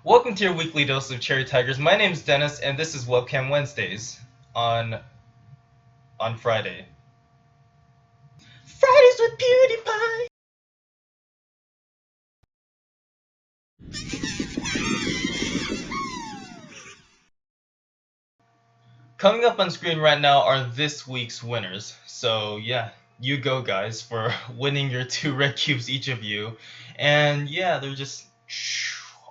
Welcome to your weekly dose of Cherry Tigers. My name's Dennis, and this is Webcam Wednesdays on Friday. Fridays with PewDiePie. Coming up on screen right now are this week's winners. So yeah, you go guys for winning your 2 red cubes each of you. And yeah, they're just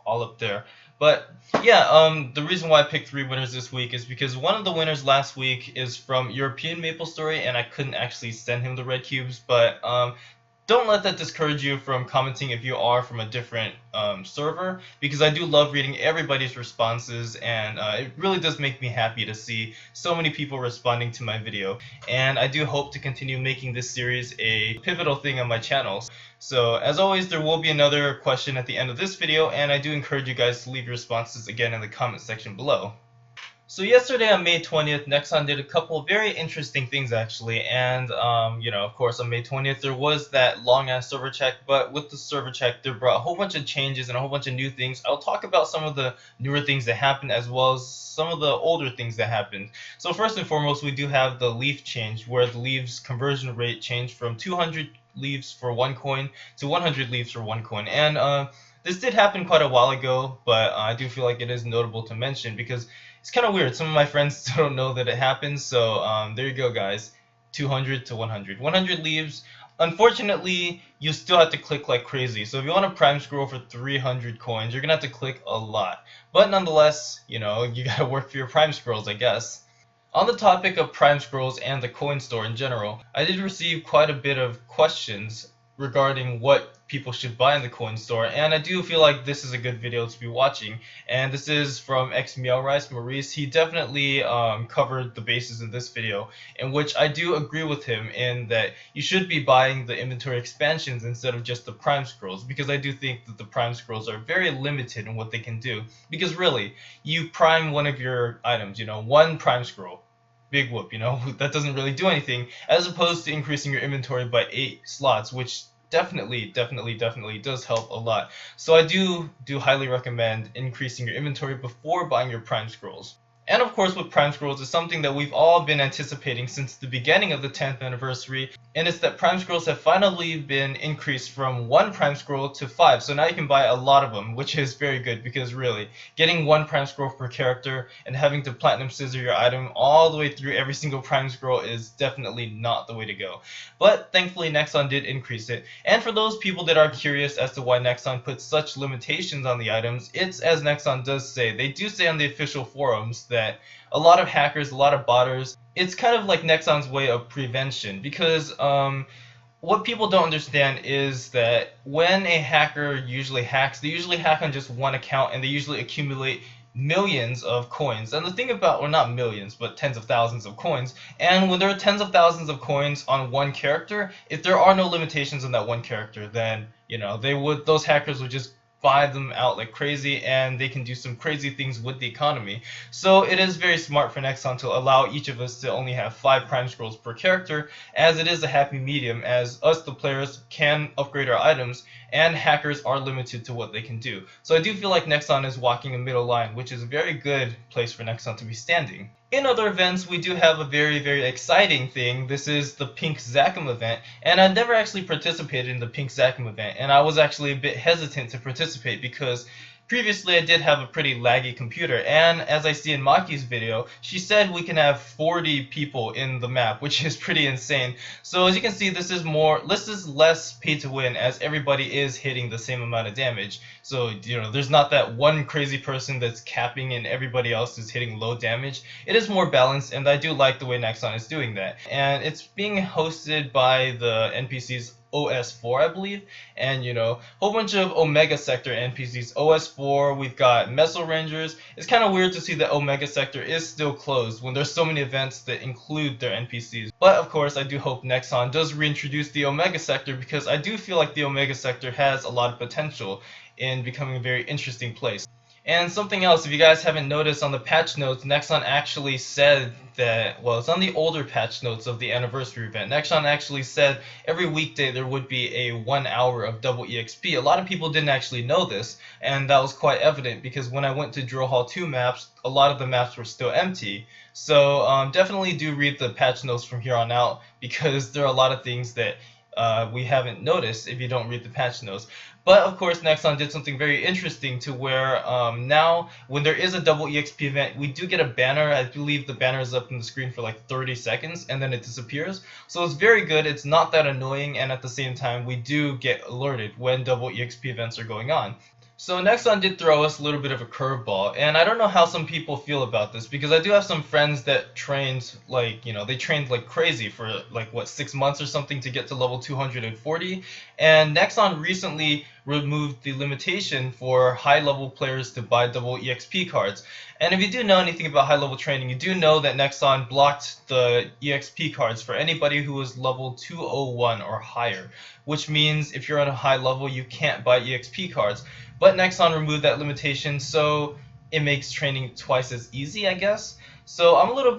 all up there. But yeah, the reason why I picked 3 winners this week is because one of the winners last week is from European Maplestory, and I couldn't actually send him the red cubes. But don't let that discourage you from commenting if you are from a different server, because I do love reading everybody's responses, and it really does make me happy to see so many people responding to my video. And I do hope to continue making this series a pivotal thing on my channel. So as always, there will be another question at the end of this video, and I do encourage you guys to leave your responses again in the comment section below. So yesterday on May 20th, Nexon did a couple of very interesting things actually, and of course on May 20th there was that long-ass server check, but with the server check they brought a whole bunch of changes and a whole bunch of new things. I'll talk about some of the newer things that happened as well as some of the older things that happened. So first and foremost, we do have the leaf change, where the leaves conversion rate changed from 200 leaves for 1 coin to 100 leaves for 1 coin, and this did happen quite a while ago, but I do feel like it is notable to mention because it's kind of weird. Some of my friends still don't know that it happens, so there you go, guys. 200 to 100. 100 leaves. Unfortunately, you still have to click like crazy. So if you want to prime scroll for 300 coins, you're going to have to click a lot. But nonetheless, you got to work for your prime scrolls, I guess. On the topic of prime scrolls and the coin store in general, I did receive quite a bit of questions regarding what people should buy in the coin store, and I do feel like this is a good video to be watching. And this is from xMeowRice Maurice. He definitely covered the bases in this video, in which I do agree with him in that you should be buying the inventory expansions instead of just the prime scrolls, because I do think that the prime scrolls are very limited in what they can do. Because really, you prime one of your items, one prime scroll, big whoop, that doesn't really do anything, as opposed to increasing your inventory by 8 slots, which definitely does help a lot. So I do highly recommend increasing your inventory before buying your prime scrolls. And of course, with prime scrolls is something that we've all been anticipating since the beginning of the 10th anniversary, and it's that prime scrolls have finally been increased from 1 prime scroll to 5. So now you can buy a lot of them, which is very good, because really, getting 1 prime scroll per character and having to platinum scissor your item all the way through every single prime scroll is definitely not the way to go. But thankfully Nexon did increase it, and for those people that are curious as to why Nexon put such limitations on the items, it's as Nexon does say. They do say on the official forums that a lot of hackers, a lot of botters, it's kind of like Nexon's way of prevention, because what people don't understand is that when a hacker usually hacks, they usually hack on just one account, and they usually accumulate millions of coins. And the thing about, or not millions, but tens of thousands of coins. And when there are tens of thousands of coins on one character, if there are no limitations on that one character, then those hackers would just buy them out like crazy, and they can do some crazy things with the economy. So it is very smart for Nexon to allow each of us to only have 5 prime scrolls per character, as it is a happy medium, as us the players can upgrade our items and hackers are limited to what they can do. So I do feel like Nexon is walking a middle line, which is a very good place for Nexon to be standing. In other events, we do have a very exciting thing. This is the Pink Zakum event, and I've never actually participated in the Pink Zakum event, and I was actually a bit hesitant to participate because previously I did have a pretty laggy computer, and as I see in Maki's video, she said we can have 40 people in the map, which is pretty insane. So as you can see, this is less pay to win, as everybody is hitting the same amount of damage. So there's not that one crazy person that's capping and everybody else is hitting low damage. It is more balanced, and I do like the way Nexon is doing that. And it's being hosted by the NPCs OS4, I believe, and whole bunch of Omega Sector NPCs. OS4, we've got Meso Rangers. It's kind of weird to see that Omega Sector is still closed when there's so many events that include their NPCs. But of course, I do hope Nexon does reintroduce the Omega Sector, because I do feel like the Omega Sector has a lot of potential in becoming a very interesting place. And something else, if you guys haven't noticed on the patch notes, Nexon actually said that, well, it's on the older patch notes of the anniversary event. Nexon actually said every weekday there would be a 1 hour of double EXP. A lot of people didn't actually know this, and that was quite evident because when I went to Drill Hall 2 maps, a lot of the maps were still empty. So definitely do read the patch notes from here on out because there are a lot of things that we haven't noticed if you don't read the patch notes. But of course, Nexon did something very interesting to where now when there is a double EXP event, we do get a banner. I believe the banner is up on the screen for like 30 seconds and then it disappears. So it's very good. It's not that annoying, and at the same time, we do get alerted when double EXP events are going on. So Nexon did throw us a little bit of a curveball, and I don't know how some people feel about this because I do have some friends that trained like, they trained like crazy for like what, 6 months or something to get to level 240, and Nexon recently removed the limitation for high level players to buy double EXP cards. And if you do know anything about high level training, you do know that Nexon blocked the EXP cards for anybody who was level 201 or higher, which means if you're on a high level you can't buy EXP cards. But Nexon removed that limitation, so it makes training twice as easy, I guess. So I'm a little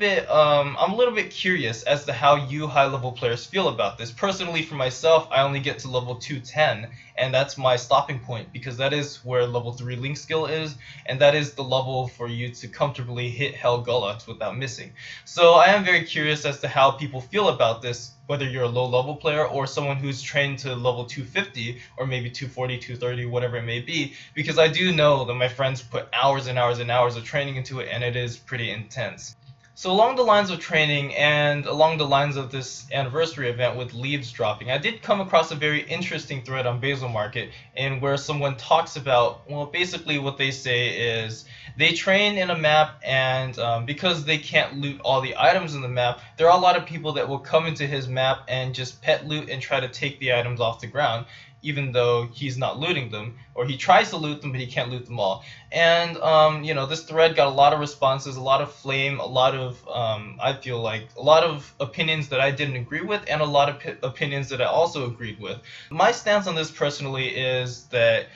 bit curious as to how you high-level players feel about this. Personally, for myself, I only get to level 210, and that's my stopping point because that is where level 3 Link skill is, and that is the level for you to comfortably hit Hell Gullux without missing. So I am very curious as to how people feel about this, whether you're a low-level player or someone who's trained to level 250 or maybe 240, 230, whatever it may be, because I do know that my friends put hours and hours and hours of training into it, and it is pretty intense. So along the lines of training and along the lines of this anniversary event with leaves dropping, I did come across a very interesting thread on Basilmarket in where someone talks about, well, basically what they say is they train in a map, and because they can't loot all the items in the map, there are a lot of people that will come into his map and just pet loot and try to take the items off the ground, even though he's not looting them, or he tries to loot them but he can't loot them all. And this thread got a lot of responses, a lot of flame, a lot of I feel like a lot of opinions that I didn't agree with, and a lot of opinions that I also agreed with. My stance on this personally is that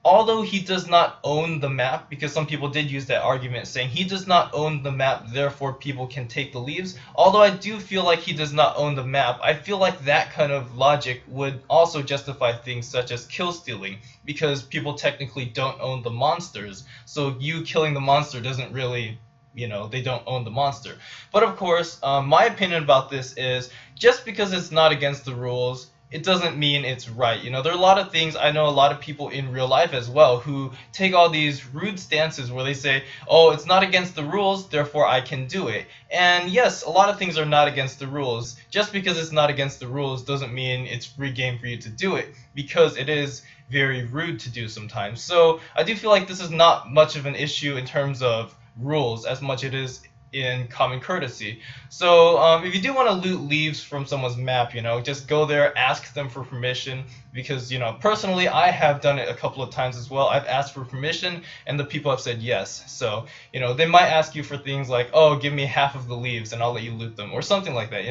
although he does not own the map, because some people did use that argument saying he does not own the map, therefore people can take the leaves. Although I do feel like he does not own the map, I feel like that kind of logic would also justify things such as kill stealing, because people technically don't own the monsters. So you killing the monster doesn't really, they don't own the monster. But of course, my opinion about this is just because it's not against the rules, it doesn't mean it's right. There are a lot of things, I know a lot of people in real life as well who take all these rude stances where they say, oh, it's not against the rules, therefore I can do it. And yes, a lot of things are not against the rules. Just because it's not against the rules doesn't mean it's free game for you to do it, because it is very rude to do sometimes. So I do feel like this is not much of an issue in terms of rules as much it is in common courtesy. So if you do want to loot leaves from someone's map, just go there, ask them for permission, because personally I have done it a couple of times as well. I've asked for permission and the people have said yes. So they might ask you for things like, oh, give me half of the leaves and I'll let you loot them, or something like that.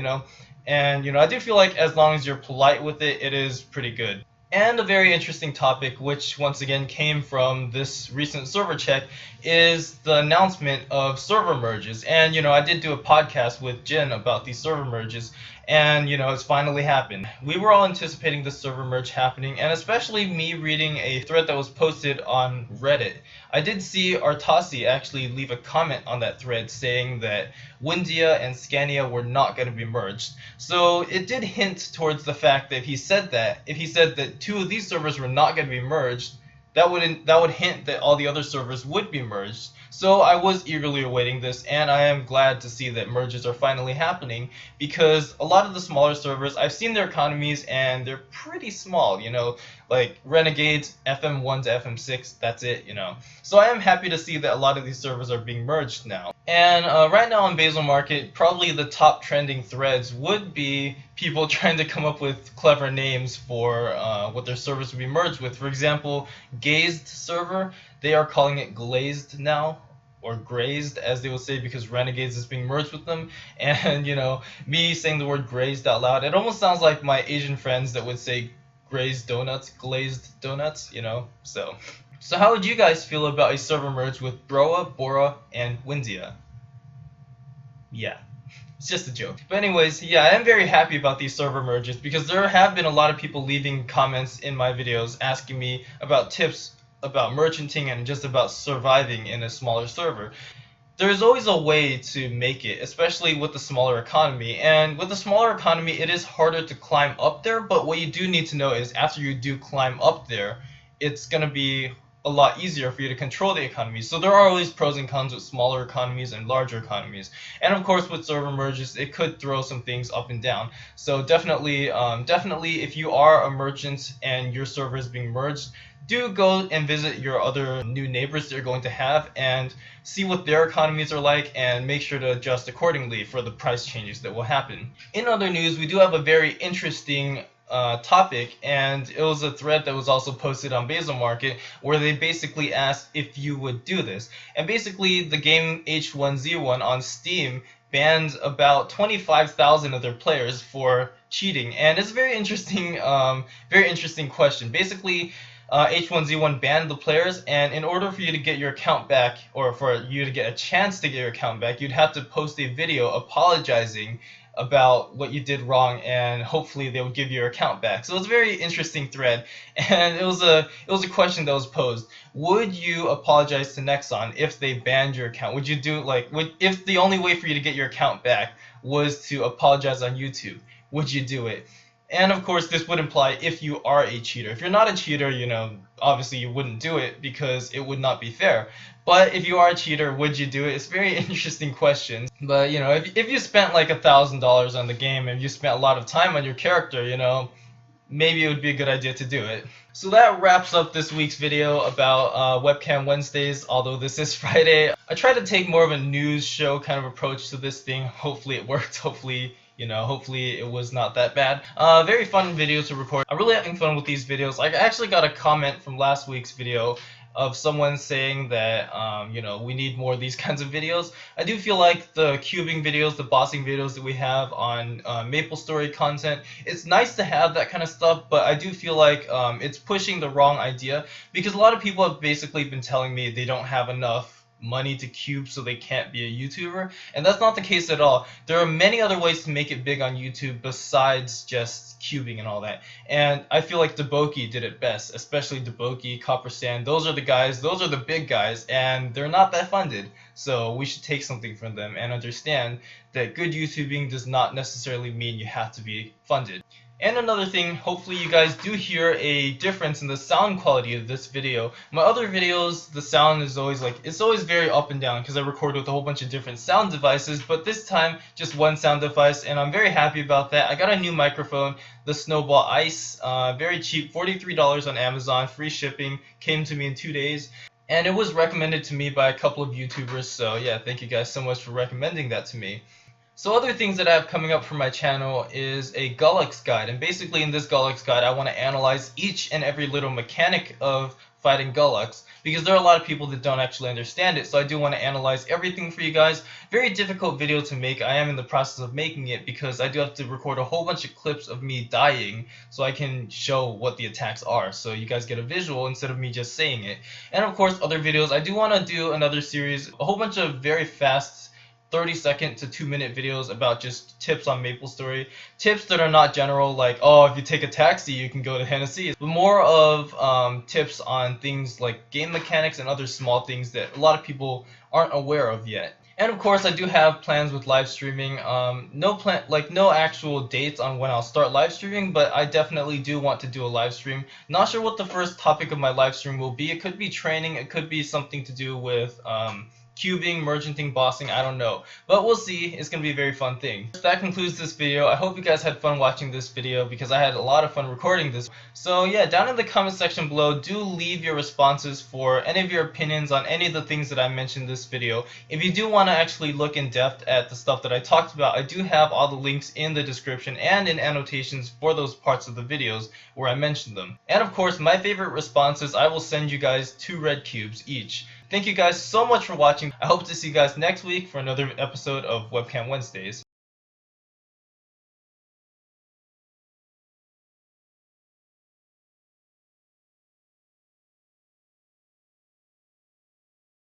And I do feel like as long as you're polite with it, it is pretty good. And a very interesting topic, which once again came from this recent server check, is the announcement of server merges. And I did do a podcast with Jin about these server merges, and it's finally happened. We were all anticipating the server merge happening, and especially me reading a thread that was posted on Reddit. I did see Artasi actually leave a comment on that thread saying that Windia and Scania were not going to be merged. So it did hint towards the fact that if he said that two of these servers were not going to be merged, that would hint that all the other servers would be merged. So I was eagerly awaiting this, and I am glad to see that merges are finally happening, because a lot of the smaller servers, I've seen their economies and they're pretty small, like Renegades, FM1 to FM6, that's it, So I am happy to see that a lot of these servers are being merged now. And right now on Basilmarket, probably the top trending threads would be people trying to come up with clever names for what their servers would be merged with. For example, Gazed server, they are calling it Glazed now, or Grazed as they will say, because Renegades is being merged with them. And me saying the word grazed out loud, it almost sounds like my Asian friends that would say glazed donuts, so So how would you guys feel about a server merge with Broa, Bora, and Windia? Yeah. It's just a joke. But anyways, yeah, I am very happy about these server merges because there have been a lot of people leaving comments in my videos asking me about tips about merchanting and just about surviving in a smaller server. There's always a way to make it, especially with the smaller economy. And with the smaller economy, it is harder to climb up there, but what you do need to know is after you do climb up there, it's going to be a lot easier for you to control the economy. So there are always pros and cons with smaller economies and larger economies. And of course with server merges, it could throw some things up and down. So definitely if you are a merchant and your server is being merged, do go and visit your other new neighbors that you're going to have and see what their economies are like and make sure to adjust accordingly for the price changes that will happen. In other news, we do have a very interesting topic, and it was a thread that was also posted on Basilmarket where they basically asked if you would do this. And basically the game H1Z1 on Steam banned about 25,000 of their players for cheating, and it's a very interesting question. Basically H1Z1 banned the players, and in order for you to get your account back, or for you to get a chance to get your account back, you'd have to post a video apologizing about what you did wrong, and hopefully they would give your account back. So it was a very interesting thread, and it was a question that was posed. Would you apologize to Nexon if they banned your account? Would you do if the only way for you to get your account back was to apologize on YouTube? Would you do it? And of course, this would imply if you are a cheater. If you're not a cheater, obviously you wouldn't do it because it would not be fair. But if you are a cheater, would you do it? It's a very interesting question. But, if you spent like $1,000 on the game and you spent a lot of time on your character, maybe it would be a good idea to do it. So that wraps up this week's video about Webcam Wednesdays, although this is Friday. I tried to take more of a news show kind of approach to this thing. Hopefully it worked. Hopefully it was not that bad. Very fun video to record. I'm really having fun with these videos. I actually got a comment from last week's video of someone saying that, we need more of these kinds of videos. I do feel like the cubing videos, the bossing videos that we have on Maplestory content, it's nice to have that kind of stuff, but I do feel like it's pushing the wrong idea, because a lot of people have basically been telling me they don't have enough money to cube so they can't be a YouTuber, and that's not the case at all. There are many other ways to make it big on YouTube besides just cubing and all that, and I feel like ThaCookey did it best, especially ThaCookey, Copper Sand. Those are the guys, those are the big guys, and they're not that funded, so we should take something from them and understand that good YouTubing does not necessarily mean you have to be funded. And another thing, hopefully you guys do hear a difference in the sound quality of this video. My other videos, the sound is always it's always very up and down because I record with a whole bunch of different sound devices, but this time just one sound device, and I'm very happy about that. I got a new microphone, the Snowball Ice, very cheap, $43 on Amazon, free shipping, came to me in 2 days. And it was recommended to me by a couple of YouTubers, so yeah, thank you guys so much for recommending that to me. So other things that I have coming up for my channel is a Gullux guide, and basically in this Gullux guide I want to analyze each and every little mechanic of fighting Gullux, because there are a lot of people that don't actually understand it, so I do want to analyze everything for you guys. Very difficult video to make. I am in the process of making it because I do have to record a whole bunch of clips of me dying so I can show what the attacks are, so you guys get a visual instead of me just saying it. And of course other videos, I do want to do another series, a whole bunch of very fast 30-second to 2-minute videos about just tips on Maplestory. Tips that are not general, like, oh, if you take a taxi, you can go to Hennessy. But more of tips on things like game mechanics and other small things that a lot of people aren't aware of yet. And of course, I do have plans with live streaming. No actual dates on when I'll start live streaming, but I definitely do want to do a live stream. Not sure what the first topic of my live stream will be. It could be training. It could be something to do with cubing, merchanting, bossing, I don't know. But we'll see. It's going to be a very fun thing. That concludes this video. I hope you guys had fun watching this video because I had a lot of fun recording this. So yeah, down in the comment section below, do leave your responses for any of your opinions on any of the things that I mentioned in this video. If you do want to actually look in depth at the stuff that I talked about, I do have all the links in the description and in annotations for those parts of the videos where I mentioned them. And of course, my favorite responses, I will send you guys 2 red cubes each. Thank you guys so much for watching. I hope to see you guys next week for another episode of Webcam Wednesdays.